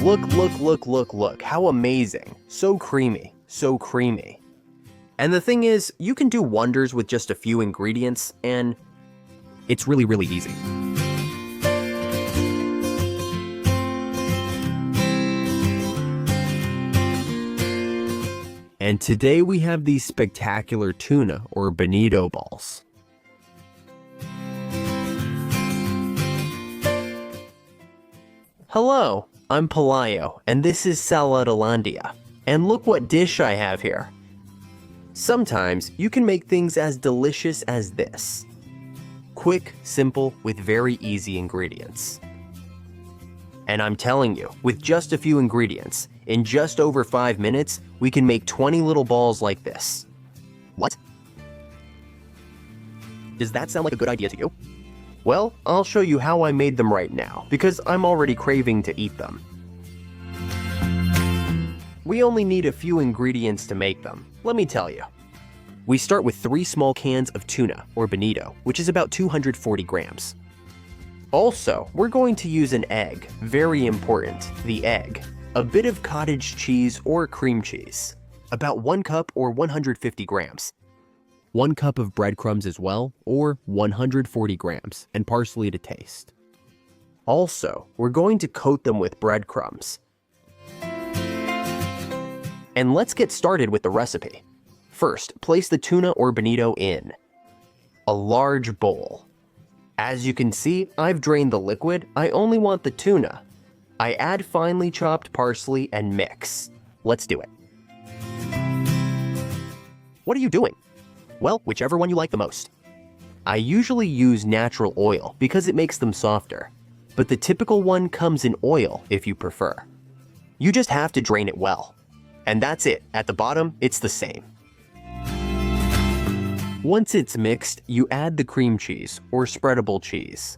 Look, how amazing. So creamy, so creamy. And the thing is, you can do wonders with just a few ingredients, and it's really easy. And today we have these spectacular tuna or bonito balls. Hello, I'm Pelayo, and this is Saladalandia. And look what dish I have here. Sometimes you can make things as delicious as this. Quick, simple, with very easy ingredients. And I'm telling you, with just a few ingredients, in just over 5 minutes, we can make 20 little balls like this. What? Does that sound like a good idea to you? Well, I'll show you how I made them right now, because I'm already craving to eat them. We only need a few ingredients to make them, let me tell you. We start with 3 small cans of tuna, or bonito, which is about 240 grams. Also, we're going to use an egg, very important, the egg. A bit of cottage cheese or cream cheese, about 1 cup or 150 grams. 1 cup of breadcrumbs as well, or 140 grams, and parsley to taste. Also, we're going to coat them with breadcrumbs. And let's get started with the recipe. First, place the tuna or bonito in a large bowl. As you can see, I've drained the liquid. I only want the tuna. I add finely chopped parsley and mix. Let's do it. What are you doing? Well, whichever one you like the most. I usually use natural oil because it makes them softer, but the typical one comes in oil if you prefer. You just have to drain it well. And that's it. At the bottom, it's the same. Once it's mixed, you add the cream cheese or spreadable cheese.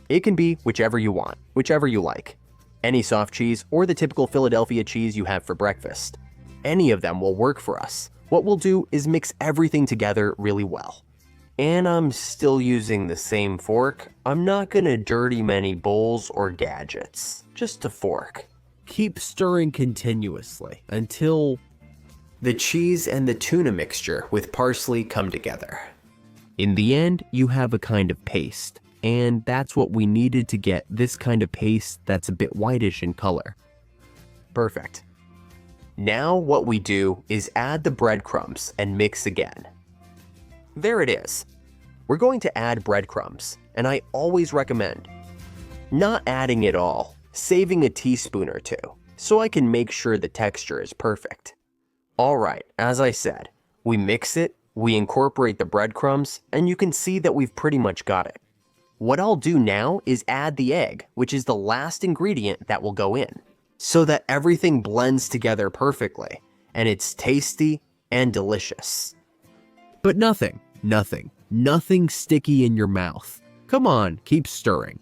It can be whichever you want, whichever you like. Any soft cheese or the typical Philadelphia cheese you have for breakfast. Any of them will work for us. What we'll do is mix everything together really well. And I'm still using the same fork. I'm not gonna dirty many bowls or gadgets, just a fork. Keep stirring continuously until the cheese and the tuna mixture with parsley come together. In the end, you have a kind of paste, and that's what we needed to get this kind of paste that's a bit whitish in color. Perfect. Now what we do is add the breadcrumbs and mix again. There it is. We're going to add breadcrumbs, and I always recommend not adding it all, saving a teaspoon or two, so I can make sure the texture is perfect. Alright, as I said, we mix it, we incorporate the breadcrumbs, and you can see that we've pretty much got it. What I'll do now is add the egg, which is the last ingredient that will go in, so that everything blends together perfectly, and it's tasty and delicious. But nothing sticky in your mouth. Come on, keep stirring.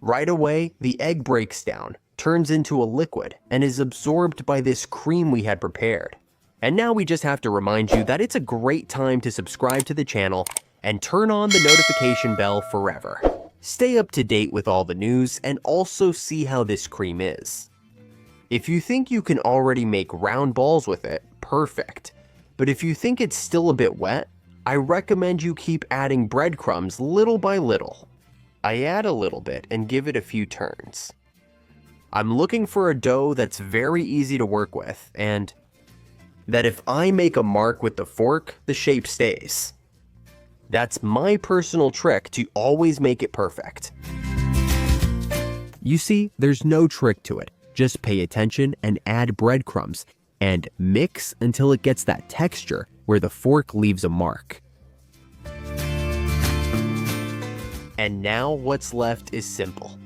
Right away, the egg breaks down, turns into a liquid, and is absorbed by this cream we had prepared. And now we just have to remind you that it's a great time to subscribe to the channel and turn on the notification bell forever. Stay up to date with all the news and also see how this cream is. If you think you can already make round balls with it, perfect. But if you think it's still a bit wet, I recommend you keep adding breadcrumbs little by little. I add a little bit and give it a few turns. I'm looking for a dough that's very easy to work with, and that if I make a mark with the fork, the shape stays. That's my personal trick to always make it perfect. You see, there's no trick to it. Just pay attention and add breadcrumbs, and mix until it gets that texture where the fork leaves a mark. And now what's left is simple.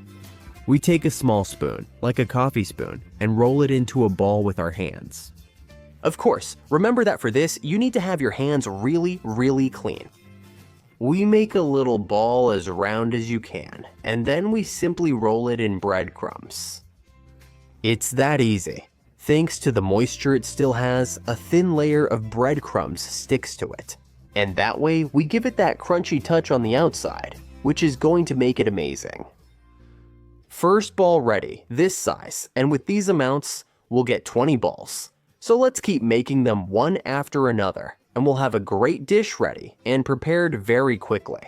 We take a small spoon, like a coffee spoon, and roll it into a ball with our hands. Of course, remember that for this, you need to have your hands really clean. We make a little ball as round as you can, and then we simply roll it in breadcrumbs. It's that easy. Thanks to the moisture it still has, a thin layer of breadcrumbs sticks to it. And that way, we give it that crunchy touch on the outside, which is going to make it amazing. First ball ready, this size, and with these amounts, we'll get 20 balls. So let's keep making them one after another, and we'll have a great dish ready and prepared very quickly.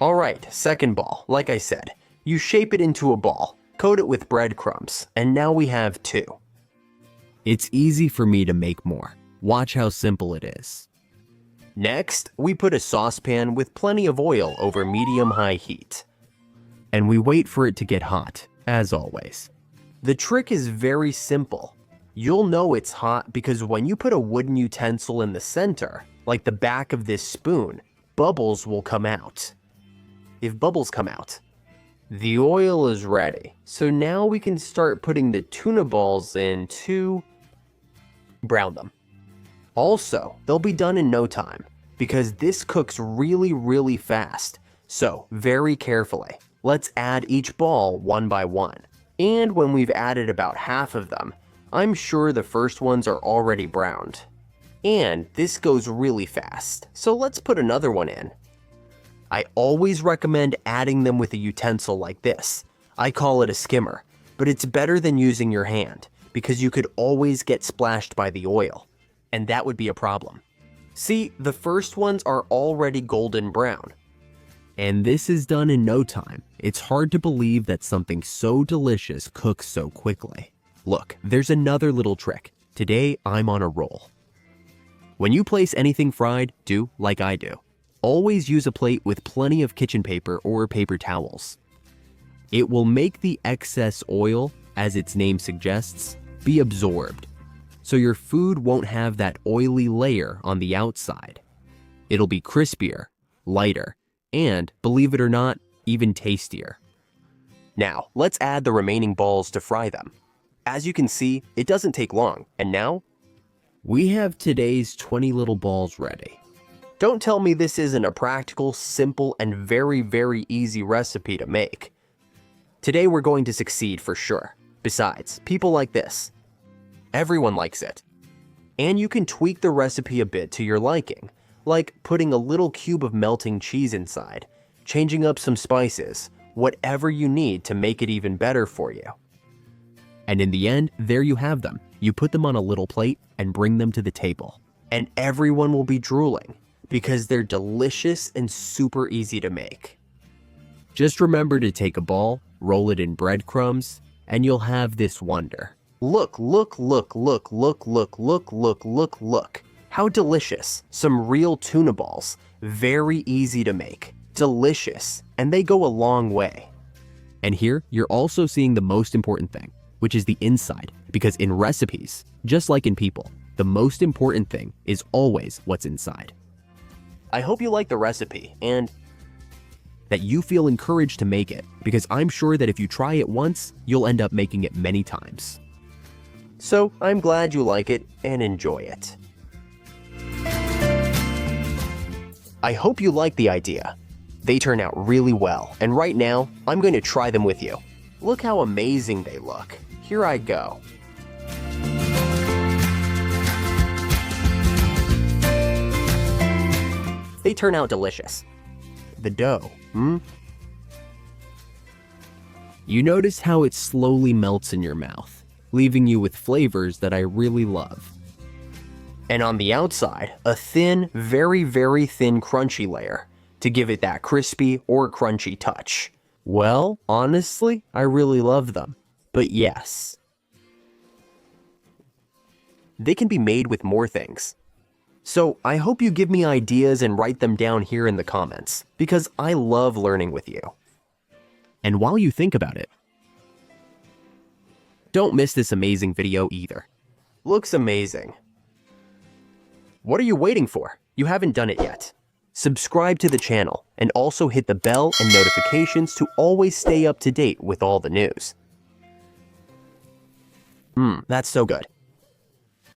Alright, second ball, like I said, you shape it into a ball, coat it with breadcrumbs, and now we have 2. It's easy for me to make more. Watch how simple it is. Next, we put a saucepan with plenty of oil over medium-high heat. And we wait for it to get hot, as always. The trick is very simple. You'll know it's hot because when you put a wooden utensil in the center, like the back of this spoon, bubbles will come out. If bubbles come out, the oil is ready. So now we can start putting the tuna balls in to brown them. Also, they'll be done in no time because this cooks really fast. So very carefully, let's add each ball one by one. And when we've added about half of them, I'm sure the first ones are already browned. And this goes really fast, so let's put another one in. I always recommend adding them with a utensil like this. I call it a skimmer, but it's better than using your hand because you could always get splashed by the oil, and that would be a problem. See, the first ones are already golden brown. And this is done in no time. It's hard to believe that something so delicious cooks so quickly. Look, there's another little trick. Today, I'm on a roll. When you place anything fried, do like I do. Always use a plate with plenty of kitchen paper or paper towels. It will make the excess oil, as its name suggests, be absorbed. So your food won't have that oily layer on the outside. It'll be crispier, lighter, and, believe it or not, even tastier. Now, let's add the remaining balls to fry them. As you can see, it doesn't take long, and now, we have today's 20 little balls ready. Don't tell me this isn't a practical, simple, and very easy recipe to make. Today we're going to succeed for sure. Besides, people like this. Everyone likes it. And you can tweak the recipe a bit to your liking, like putting a little cube of melting cheese inside, changing up some spices, whatever you need to make it even better for you. And in the end, there you have them. You put them on a little plate and bring them to the table. And everyone will be drooling because they're delicious and super easy to make. Just remember to take a ball, roll it in breadcrumbs, and you'll have this wonder. Look. How delicious. Some real tuna balls. Very easy to make. Delicious. And they go a long way. And here, you're also seeing the most important thing, which is the inside, because in recipes, just like in people, the most important thing is always what's inside. I hope you like the recipe and that you feel encouraged to make it, because I'm sure that if you try it once, you'll end up making it many times. So I'm glad you like it and enjoy it. I hope you like the idea. They turn out really well, and right now, I'm going to try them with you. Look how amazing they look. Here I go. They turn out delicious. The dough, You notice how it slowly melts in your mouth, leaving you with flavors that I really love. And on the outside, a thin, very thin crunchy layer to give it that crispy or crunchy touch. Well, honestly, I really love them. But yes, they can be made with more things. So I hope you give me ideas and write them down here in the comments, because I love learning with you. And while you think about it, don't miss this amazing video either. Looks amazing. What are you waiting for? You haven't done it yet. Subscribe to the channel and also hit the bell and notifications to always stay up to date with all the news. That's so good.